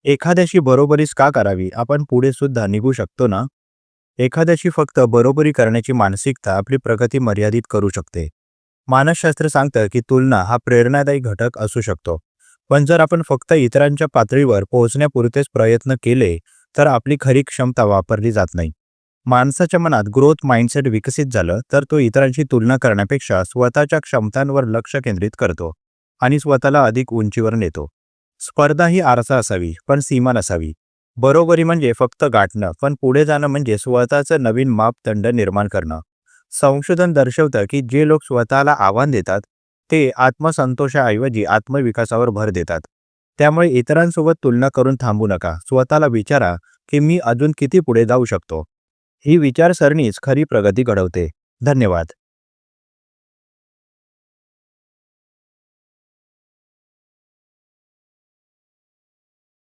एखाद्याशी बरोबरीच का करावी? आपण पुढे सुद्धा निघू शकतो ना? एखाद्याशी फक्त बरोबरी करण्याची मानसिकता आपली प्रगती मर्यादित करू शकते. मानसशास्त्र सांगतं की तुलना हा प्रेरणादायी घटक असू शकतो. पण जर आपण फक्त इतरांच्या पातळीवर पोहोचण्यापुरतेच प्रयत्न केले, तर आपली खरी क्षमता वापरली जात नाही. माणसाच्या मनात ग्रोथ माइंडसेट विकसित झालं, तर तो इतरांशी तुलना करण्यापेक्षा स्वतःच्या क्षमतांवर लक्ष केंद्रित करतो आणि स्वतःला अधिक उंचीवर नेतो. स्पर्धा ही आरसा असावी, पण सीमा नसावी. बरोबरी म्हणजे फक्त गाठणं, पण पुढे जाणं म्हणजे स्वतःचं नवीन मापदंड निर्माण करणं. संशोधन दर्शवतं की जे लोक स्वतःला आव्हान देतात, ते आत्मसंतोषाऐवजी आत्मविकासावर भर देतात. त्यामुळे इतरांसोबत तुलना करून थांबू नका. स्वतःला विचारा की मी अजून किती पुढे जाऊ शकतो. ही विचारसरणीच खरी प्रगती घडवते. धन्यवाद.